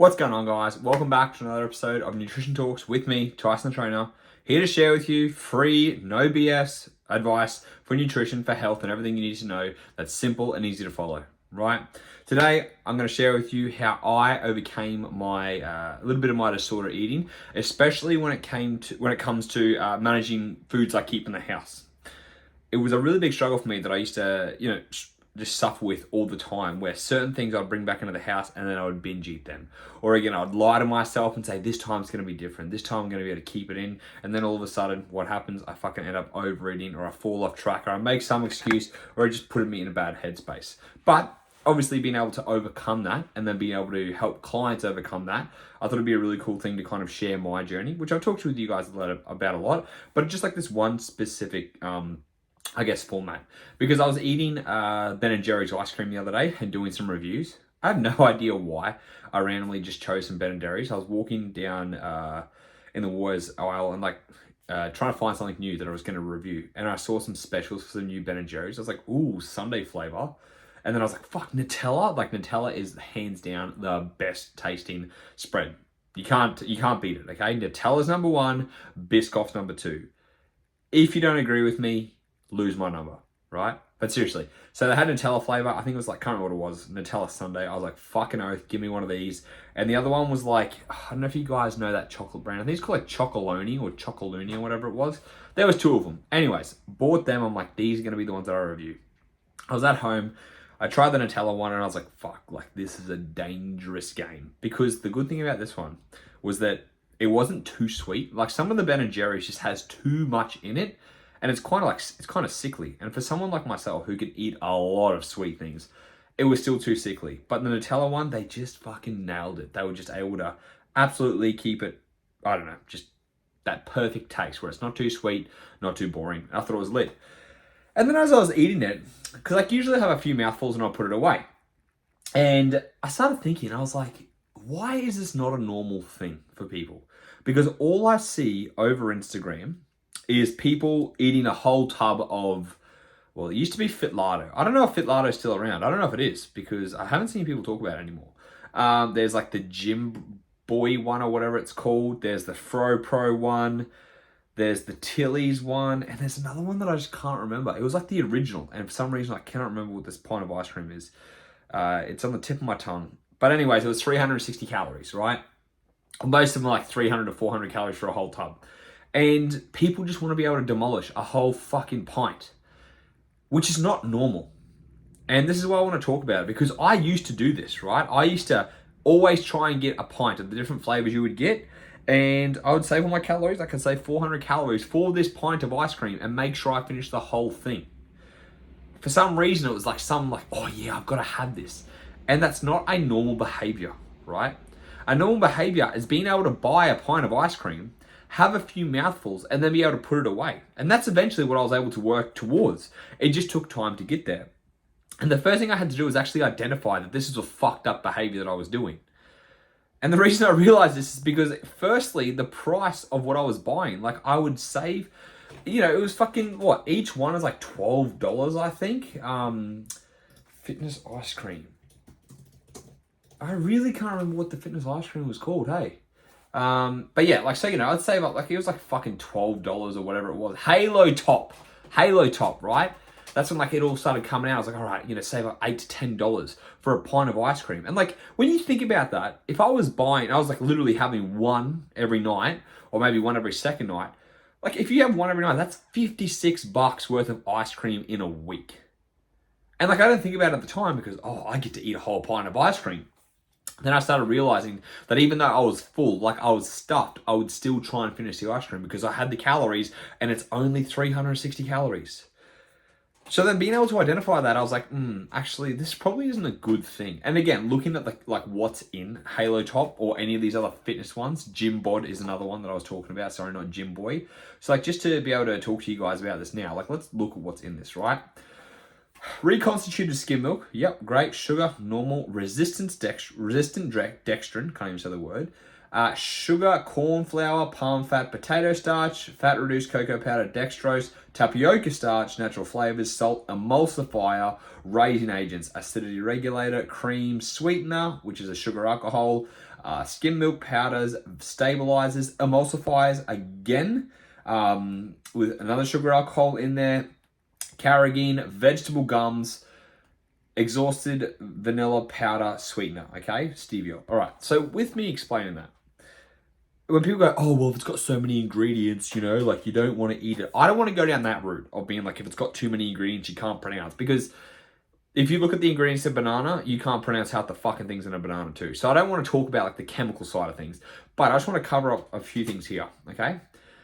What's going on, guys? Welcome back to another episode of Nutrition Talks with me, Tyson the Trainer, here to share with you free, no BS advice for nutrition, for health, and everything you need to know that's simple and easy to follow, right? Today, I'm going to share with you how I overcame my a little bit of my disordered eating, especially when it comes to managing foods I keep in the house. It was a really big struggle for me that I used to, just suffer with all the time, where certain things I'd bring back into the house and then I would binge eat them. Or again, I'd lie to myself and say, this time's going to be different. This time I'm going to be able to keep it in. And then all of a sudden, what happens? I fucking end up overeating, or I fall off track, or I make some excuse, or it just put me in a bad headspace. But obviously being able to overcome that and then being able to help clients overcome that, I thought it'd be a really cool thing to kind of share my journey, which I've talked with you guys about a lot, but just like this one specific, format. Because I was eating Ben & Jerry's ice cream the other day and doing some reviews. I have no idea why I randomly just chose some Ben & Jerry's. I was walking down in the Warriors aisle and trying to find something new that I was going to review. And I saw some specials for some new Ben & Jerry's. I was like, ooh, Sunday flavor. And then I was like, fuck, Nutella? Like, Nutella is hands down the best tasting spread. You can't beat it, okay? Nutella's number one, Biscoff's number two. If you don't agree with me, lose my number, right? But seriously, so they had Nutella flavor. I think it was like, can't remember what it was, Nutella Sundae. I was like, fucking oath, give me one of these. And the other one was like, I don't know if you guys know that chocolate brand. I think it's called like Chocolonely or Chocoluni or whatever it was. There was two of them. Anyways, bought them. I'm like, these are going to be the ones that I review. I was at home. I tried the Nutella one and I was like, fuck, like this is a dangerous game. Because the good thing about this one was that it wasn't too sweet. Like some of the Ben & Jerry's just has too much in it. And it's kind of sickly. And for someone like myself who can eat a lot of sweet things, it was still too sickly. But the Nutella one, they just fucking nailed it. They were just able to absolutely keep it, I don't know, just that perfect taste where it's not too sweet, not too boring. I thought it was lit. And then as I was eating it, because I usually have a few mouthfuls and I'll put it away. And I started thinking, I was like, why is this not a normal thing for people? Because all I see over Instagram is people eating a whole tub of, well, it used to be Fitlato. I don't know if Fitlato is still around. I don't know if it is because I haven't seen people talk about it anymore. There's like the Gym Boy one or whatever it's called. There's the Fro Pro one. There's the Tilly's one. And there's another one that I just can't remember. It was like the original. And for some reason, I cannot remember what this pint of ice cream is. It's on the tip of my tongue. But anyways, it was 360 calories, right? Most of them are like 300 to 400 calories for a whole tub. And people just want to be able to demolish a whole fucking pint, which is not normal. And this is why I want to talk about it, because I used to do this, right? I used to always try and get a pint of the different flavors you would get, and I would save all my calories. I could save 400 calories for this pint of ice cream and make sure I finished the whole thing. For some reason, it was like oh yeah, I've got to have this. And that's not a normal behavior, right? A normal behavior is being able to buy a pint of ice cream, have a few mouthfuls, and then be able to put it away. And that's eventually what I was able to work towards. It just took time to get there. And the first thing I had to do was actually identify that this is a fucked up behavior that I was doing. And the reason I realized this is because, firstly, the price of what I was buying, like I would save, it was fucking, what, each one is like $12, I think. Fitness ice cream. I really can't remember what the fitness ice cream was called, hey? But yeah, I'd save up, it was like fucking $12 or whatever it was. Halo Top, right? That's when it all started coming out. I was like, all right, save up $8 to $10 for a pint of ice cream. And when you think about that, if I was literally having one every night, or maybe one every second night, if you have one every night, that's $56 worth of ice cream in a week. And I didn't think about it at the time because, I get to eat a whole pint of ice cream. Then I started realizing that even though I was full, I was stuffed, I would still try and finish the ice cream because I had the calories and it's only 360 calories. So then being able to identify that, I was like, actually, this probably isn't a good thing. And again, looking at what's in Halo Top or any of these other fitness ones, Gym Bod is another one that I was talking about. Sorry, not Gym Boy. So just to be able to talk to you guys about this now, let's look at what's in this, right? Reconstituted skim milk, yep, great. Sugar, normal. Resistant dextrin, can't even say the word. Sugar, corn flour, palm fat, potato starch, fat reduced cocoa powder, dextrose, tapioca starch, natural flavors, salt, emulsifier, raising agents, acidity regulator, cream, sweetener, which is a sugar alcohol, skim milk powders, stabilizers, emulsifiers, again, with another sugar alcohol in there, carrageenan, vegetable gums, exhausted vanilla powder sweetener, okay? Stevia. All right, so with me explaining that, when people go, oh, well, if it's got so many ingredients, you know, like you don't want to eat it. I don't want to go down that route of being like, if it's got too many ingredients, you can't pronounce. Because if you look at the ingredients of banana, you can't pronounce half the fucking things in a banana too. So I don't want to talk about like the chemical side of things, but I just want to cover up a few things here, okay?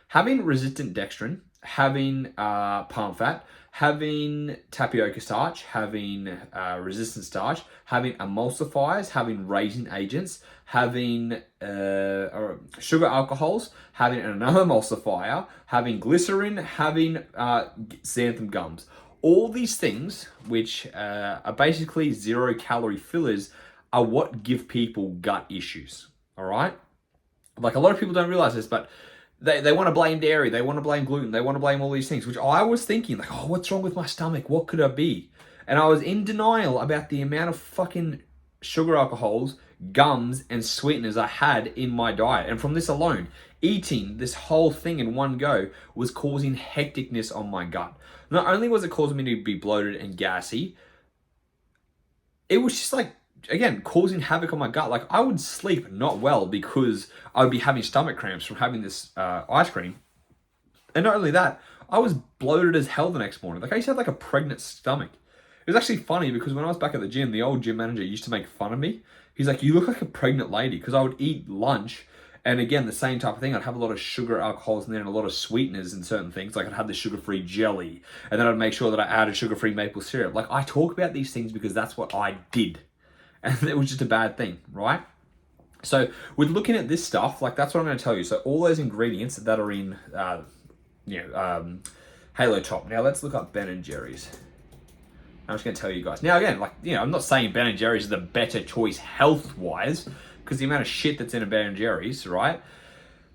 Having resistant dextrin, having palm fat, having tapioca starch, having resistant starch, having emulsifiers, having raising agents, having sugar alcohols, having another emulsifier, having glycerin, having xanthan gums. All these things, which are basically 0-calorie fillers, are what give people gut issues, all right? Like, a lot of people don't realize this, but they want to blame dairy, they want to blame gluten, they want to blame all these things, which I was thinking, like, oh, what's wrong with my stomach? What could it be? And I was in denial about the amount of fucking sugar alcohols, gums, and sweeteners I had in my diet. And from this alone, eating this whole thing in one go was causing hecticness on my gut. Not only was it causing me to be bloated and gassy, it was just like, again, causing havoc on my gut. Like, I would sleep not well because I would be having stomach cramps from having this ice cream. And not only that, I was bloated as hell the next morning. Like, I used to have like a pregnant stomach. It was actually funny because when I was back at the gym, the old gym manager used to make fun of me. He's like, you look like a pregnant lady, because I would eat lunch. And again, the same type of thing. I'd have a lot of sugar alcohols in there and a lot of sweeteners in certain things. Like, I'd have the sugar-free jelly. And then I'd make sure that I added sugar-free maple syrup. Like, I talk about these things because that's what I did. And it was just a bad thing, right? So with looking at this stuff, like, that's what I'm going to tell you. So all those ingredients that are in, Halo Top. Now let's look up Ben & Jerry's. I'm just going to tell you guys. Now again, like, you know, I'm not saying Ben & Jerry's is the better choice health-wise, because the amount of shit that's in a Ben & Jerry's, right?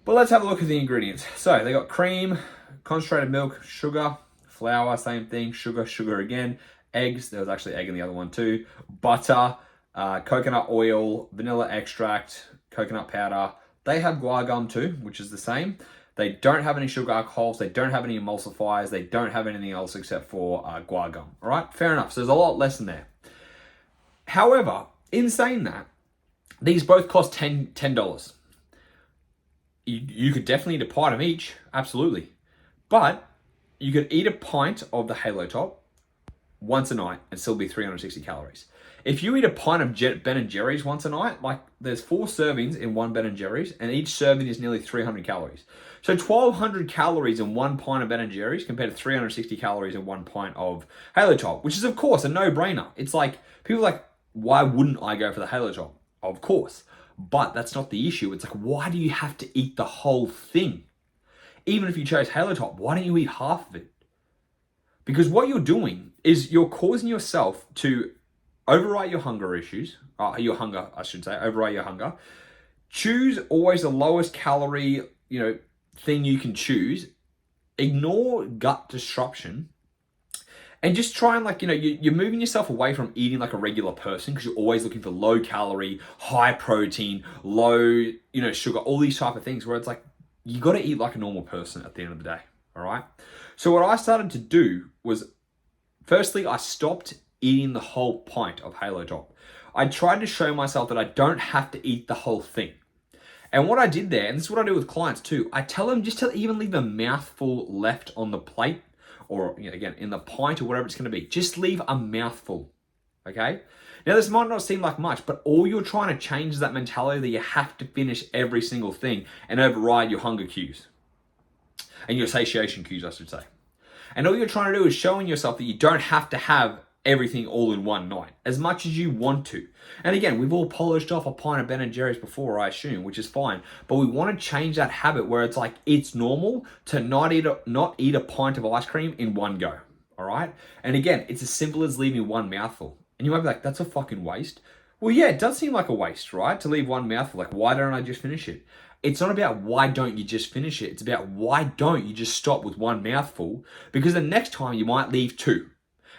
But let's have a look at the ingredients. So they got cream, concentrated milk, sugar, flour, same thing, sugar again, eggs. There was actually egg in the other one too. Butter. Coconut oil, vanilla extract, coconut powder. They have guar gum too, which is the same. They don't have any sugar alcohols. They don't have any emulsifiers. They don't have anything else except for guar gum. All right, fair enough. So there's a lot less in there. However, in saying that, these both cost $10. You could definitely eat a pint of each, absolutely. But you could eat a pint of the Halo Top once a night and still be 360 calories. If you eat a pint of Ben & Jerry's once a night, like, there's 4 servings in one Ben & Jerry's, and each serving is nearly 300 calories. So 1,200 calories in one pint of Ben & Jerry's compared to 360 calories in one pint of Halo Top, which is, of course, a no-brainer. It's like, people are like, why wouldn't I go for the Halo Top? Of course. But that's not the issue. It's like, why do you have to eat the whole thing? Even if you chose Halo Top, why don't you eat half of it? Because what you're doing is you're causing yourself to overwrite your hunger issues, overwrite your hunger. Choose always the lowest calorie, thing you can choose. Ignore gut disruption. And just try and you're moving yourself away from eating like a regular person, because you're always looking for low calorie, high protein, low, sugar, all these type of things where it's like, you got to eat like a normal person at the end of the day. All right. So what I started to do was, firstly, I stopped eating the whole pint of Halo Top. I tried to show myself that I don't have to eat the whole thing. And what I did there, and this is what I do with clients too, I tell them just to even leave a mouthful left on the plate, or again, in the pint or whatever it's going to be. Just leave a mouthful, okay? Now, this might not seem like much, but all you're trying to change is that mentality that you have to finish every single thing and override your hunger cues. And your satiation cues, I should say. And all you're trying to do is showing yourself that you don't have to have everything all in one night, as much as you want to. And again, we've all polished off a pint of Ben & Jerry's before, I assume, which is fine. But we want to change that habit where it's like, it's normal to not eat a pint of ice cream in one go, all right? And again, it's as simple as leaving one mouthful. And you might be like, that's a fucking waste. Well, yeah, it does seem like a waste, right? To leave one mouthful. Like, why don't I just finish it? It's not about why don't you just finish it. It's about why don't you just stop with one mouthful? Because the next time you might leave two.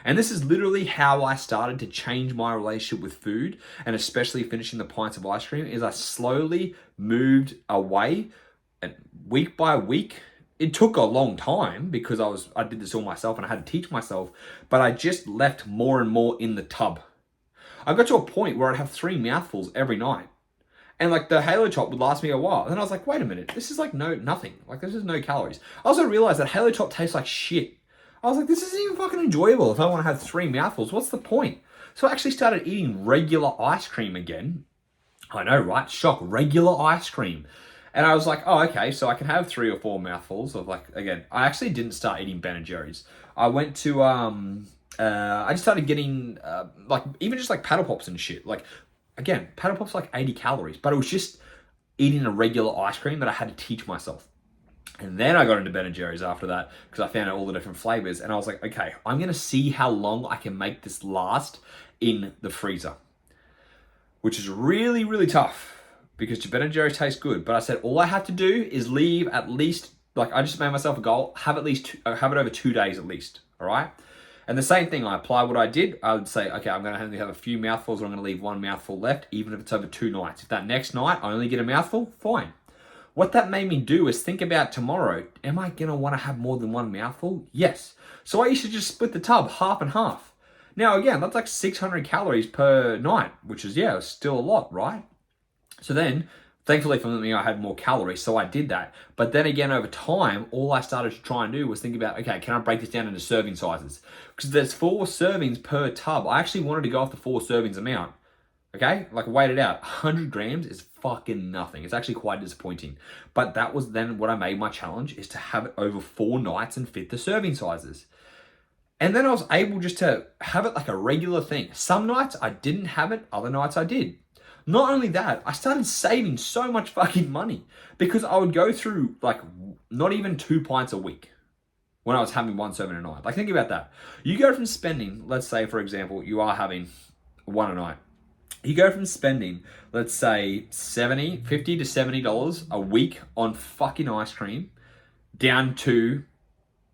And this is literally how I started to change my relationship with food, and especially finishing the pints of ice cream, is I slowly moved away, and week by week. It took a long time because I did this all myself and I had to teach myself, but I just left more and more in the tub. I got to a point where I'd have 3 mouthfuls every night. And like the Halo Top would last me a while. And then I was like, wait a minute, this is like nothing. Like this is no calories. I also realized that Halo Top tastes like shit. I was like, this isn't even fucking enjoyable if I want to have 3 mouthfuls. What's the point? So I actually started eating regular ice cream again. I know, right? Shock, regular ice cream. And I was like, oh, okay, so I can have 3 or 4 mouthfuls of like, again, I actually didn't start eating Ben & Jerry's. I went to, I just started getting, like, even just like Paddle Pops and shit. Like, again, Paddle Pops like 80 calories, but it was just eating a regular ice cream that I had to teach myself. And then I got into Ben & Jerry's after that because I found out all the different flavors. And I was like, okay, I'm going to see how long I can make this last in the freezer, which is really, really tough because Ben & Jerry's tastes good. But I said, all I have to do is leave at least, like I just made myself a goal, have it over 2 days at least. All right. And the same thing, I apply what I did. I would say, okay, I'm going to only have a few mouthfuls or I'm going to leave 1 mouthful left, even if it's over 2 nights. If that next night I only get a mouthful, fine. What that made me do is think about tomorrow. Am I going to want to have more than 1 mouthful? Yes. So I used to just split the tub half and half. Now, again, that's like 600 calories per night, which is, yeah, still a lot, right? So then, thankfully for me, I had more calories, so I did that. But then again, over time, all I started to try and do was think about, okay, can I break this down into serving sizes? Because there's 4 servings per tub. I actually wanted to go off the 4 servings amount. Okay, like weighed it out. 100 grams is fucking nothing. It's actually quite disappointing. But that was then what I made my challenge, is to have it over 4 nights and fit the serving sizes. And then I was able just to have it like a regular thing. Some nights I didn't have it, other nights I did. Not only that, I started saving so much fucking money because I would go through like not even 2 pints a week when I was having 1 serving a night. Like think about that. You go from spending, let's say for example, you are having 1 a night. You go from spending, let's say $50 to $70 a week on fucking ice cream down to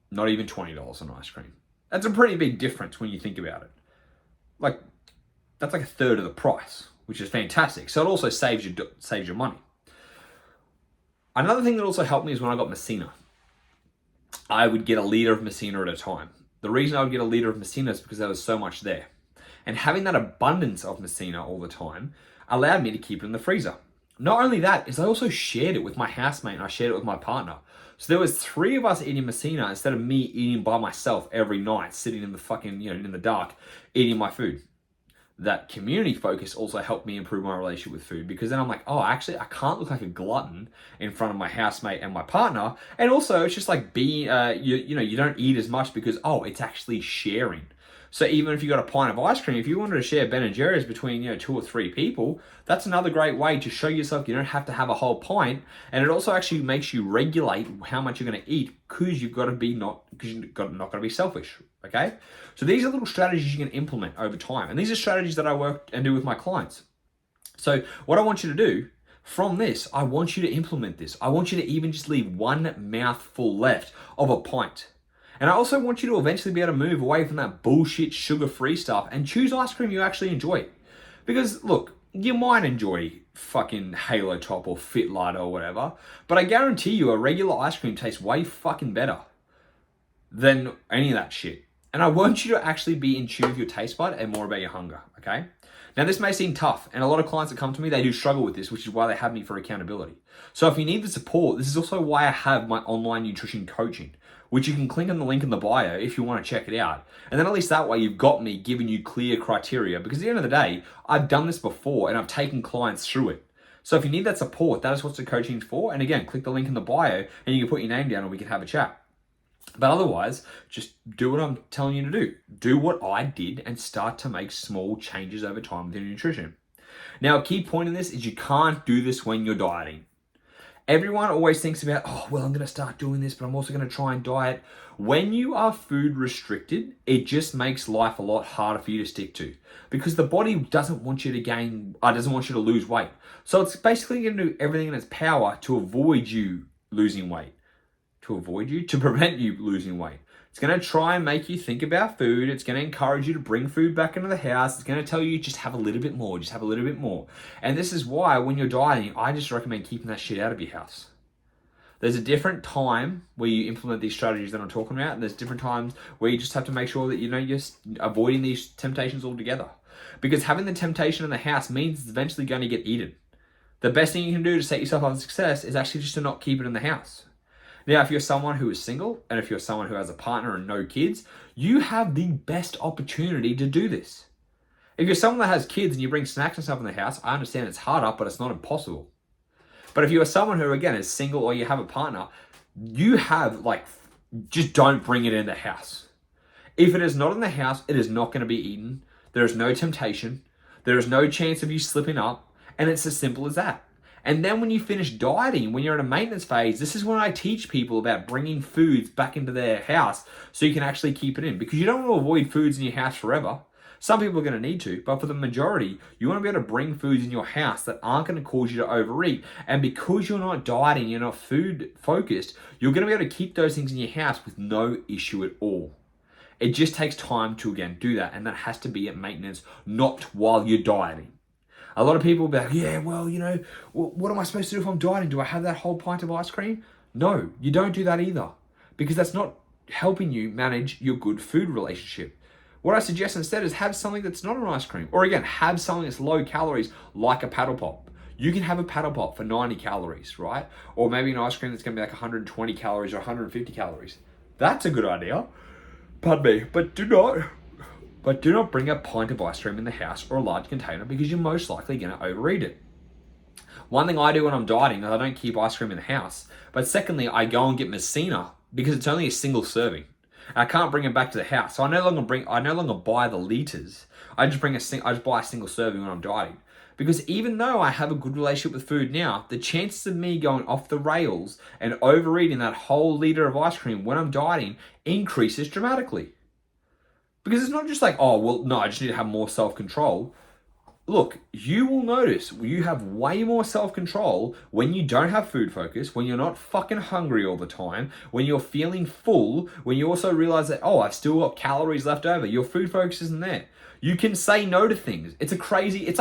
not even $20 on ice cream. That's a pretty big difference when you think about it. Like, that's like a third of the price, which is fantastic. So it also saves your money. Another thing that also helped me is when I got Messina. I would get a liter of Messina at a time. The reason I would get a liter of Messina is because there was so much there. And having that abundance of Messina all the time allowed me to keep it in the freezer. Not only that, is I also shared it with my housemate and I shared it with my partner. So there was 3 of us eating Messina instead of me eating by myself every night, sitting in the fucking, in the dark, eating my food. That community focus also helped me improve my relationship with food, because then I'm like, oh, actually, I can't look like a glutton in front of my housemate and my partner. And also, it's just like being, you don't eat as much because, oh, it's actually sharing. So even if you got a pint of ice cream, if you wanted to share Ben & Jerry's between 2 or 3 people, that's another great way to show yourself you don't have to have a whole pint. And it also actually makes you regulate how much you're going to eat, because you're not going to be selfish. Okay, so these are little strategies you can implement over time, and these are strategies that I work and do with my clients. So what I want you to do from this, I want you to implement this. I want you to even just leave 1 mouthful left of a pint. And I also want you to eventually be able to move away from that bullshit sugar-free stuff and choose ice cream you actually enjoy. Because look, you might enjoy fucking Halo Top or Fit Lighter or whatever, but I guarantee you a regular ice cream tastes way fucking better than any of that shit. And I want you to actually be in tune with your taste bud and more about your hunger, okay? Now, this may seem tough, and a lot of clients that come to me, they do struggle with this, which is why they have me for accountability. So if you need the support, this is also why I have my online nutrition coaching, which you can click on the link in the bio if you want to check it out. And then at least that way you've got me giving you clear criteria, because at the end of the day, I've done this before and I've taken clients through it. So if you need that support, that is what the coaching is for. And again, click the link in the bio and you can put your name down and we can have a chat. But otherwise, just do what I'm telling you to do. Do what I did and start to make small changes over time with your nutrition. Now, a key point in this is you can't do this when you're dieting. Everyone always thinks about, oh, well, I'm going to start doing this, but I'm also going to try and diet. When you are food restricted, it just makes life a lot harder for you to stick to because the body doesn't want you to doesn't want you to lose weight. So it's basically going to do everything in its power to avoid you losing weight, to prevent you losing weight. It's going to try and make you think about food. It's going to encourage you to bring food back into the house. It's going to tell you just have a little bit more, just have a little bit more. And this is why when you're dieting, I just recommend keeping that shit out of your house. There's a different time where you implement these strategies that I'm talking about, and there's different times where you just have to make sure that you're avoiding these temptations altogether. Because having the temptation in the house means it's eventually going to get eaten. The best thing you can do to set yourself up for success is actually just to not keep it in the house. Now, if you're someone who is single, and if you're someone who has a partner and no kids, you have the best opportunity to do this. If you're someone that has kids and you bring snacks and stuff in the house, I understand it's harder, but it's not impossible. But if you are someone who, again, is single or you have a partner, you have, just don't bring it in the house. If it is not in the house, it is not going to be eaten. There is no temptation. There is no chance of you slipping up. And it's as simple as that. And then when you finish dieting, when you're in a maintenance phase, this is when I teach people about bringing foods back into their house so you can actually keep it in. Because you don't want to avoid foods in your house forever. Some people are going to need to, but for the majority, you want to be able to bring foods in your house that aren't going to cause you to overeat. And because you're not dieting, you're not food focused, you're going to be able to keep those things in your house with no issue at all. It just takes time to, again, do that. And that has to be at maintenance, not while you're dieting. A lot of people will be like, yeah, well, what am I supposed to do if I'm dieting? Do I have that whole pint of ice cream? No, you don't do that either. Because that's not helping you manage your good food relationship. What I suggest instead is have something that's not an ice cream. Or again, have something that's low calories like a paddle pop. You can have a paddle pop for 90 calories, right? Or maybe an ice cream that's going to be like 120 calories or 150 calories. That's a good idea. Pardon me. But do not bring a pint of ice cream in the house or a large container because you're most likely going to overeat it. One thing I do when I'm dieting is I don't keep ice cream in the house. But secondly, I go and get Messina because it's only a single serving. I can't bring it back to the house. So I no longer buy the liters. I just buy a single serving when I'm dieting. Because even though I have a good relationship with food now, the chances of me going off the rails and overeating that whole liter of ice cream when I'm dieting increases dramatically. Because it's not just like, oh, well, no, I just need to have more self-control. Look, you will notice you have way more self-control when you don't have food focus, when you're not fucking hungry all the time, when you're feeling full, when you also realize that, oh, I've still got calories left over. Your food focus isn't there. You can say no to things. It's like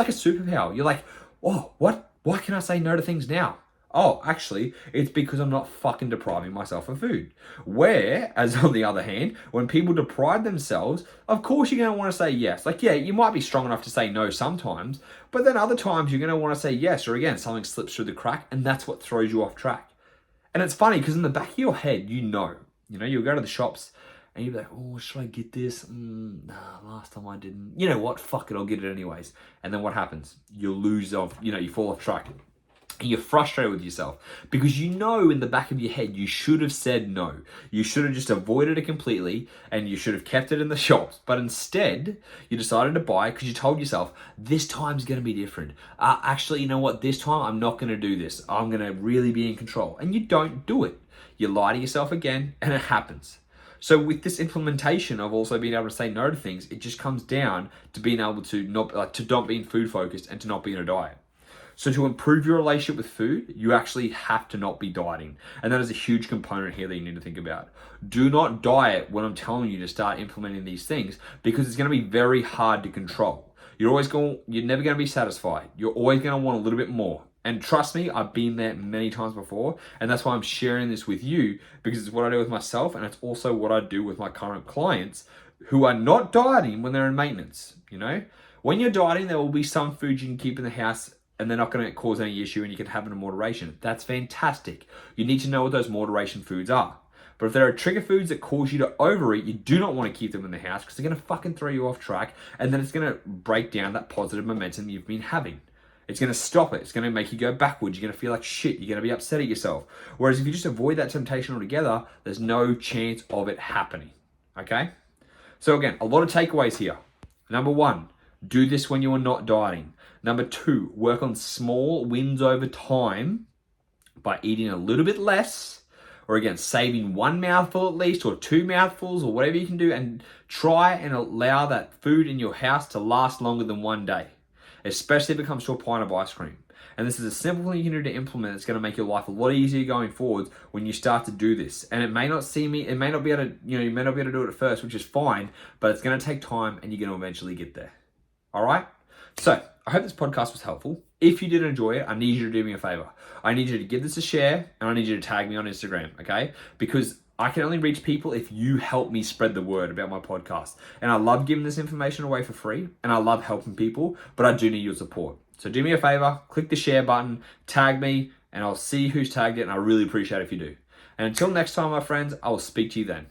a superpower. You're like, oh, what? Why can I say no to things now? Oh, actually, it's because I'm not fucking depriving myself of food. Whereas, on the other hand, when people deprive themselves, of course you're going to want to say yes. Like, yeah, you might be strong enough to say no sometimes, but then other times you're going to want to say yes, or again, something slips through the crack, and that's what throws you off track. And it's funny, because in the back of your head, you'll go to the shops, and you'll be like, oh, should I get this? Nah, last time I didn't. You know what? Fuck it, I'll get it anyways. And then what happens? You fall off track. And you're frustrated with yourself because in the back of your head, you should have said no. You should have just avoided it completely and you should have kept it in the shops. But instead, you decided to buy it because you told yourself, this time's going to be different. Actually, you know what? This time, I'm not going to do this. I'm going to really be in control. And you don't do it. You lie to yourself again and it happens. So with this implementation of also being able to say no to things, it just comes down to being able to not being food focused and to not be in a diet. So to improve your relationship with food, you actually have to not be dieting. And that is a huge component here that you need to think about. Do not diet when I'm telling you to start implementing these things because it's going to be very hard to control. You're never going to be satisfied. You're always going to want a little bit more. And trust me, I've been there many times before. And that's why I'm sharing this with you because it's what I do with myself. And it's also what I do with my current clients who are not dieting when they're in maintenance. When you're dieting, there will be some food you can keep in the house and they're not going to cause any issue and you can have it in moderation. That's fantastic. You need to know what those moderation foods are. But if there are trigger foods that cause you to overeat, you do not want to keep them in the house because they're going to fucking throw you off track and then it's going to break down that positive momentum you've been having. It's going to stop it. It's going to make you go backwards. You're going to feel like shit. You're going to be upset at yourself. Whereas if you just avoid that temptation altogether, there's no chance of it happening. Okay? So again, a lot of takeaways here. Number 1, do this when you are not dieting. Number 2, work on small wins over time by eating a little bit less, or again, saving one mouthful at least, or 2 mouthfuls, or whatever you can do, and try and allow that food in your house to last longer than 1 day, especially if it comes to a pint of ice cream. And this is a simple thing you can do to implement. It's going to make your life a lot easier going forward when you start to do this. And it may not be able to, you may not be able to do it at first, which is fine, but it's going to take time and you're going to eventually get there. All right? So I hope this podcast was helpful. If you did enjoy it, I need you to do me a favor. I need you to give this a share and I need you to tag me on Instagram, okay? Because I can only reach people if you help me spread the word about my podcast. And I love giving this information away for free and I love helping people, but I do need your support. So do me a favor, click the share button, tag me, and I'll see who's tagged it, and I really appreciate it if you do. And until next time, my friends, I will speak to you then.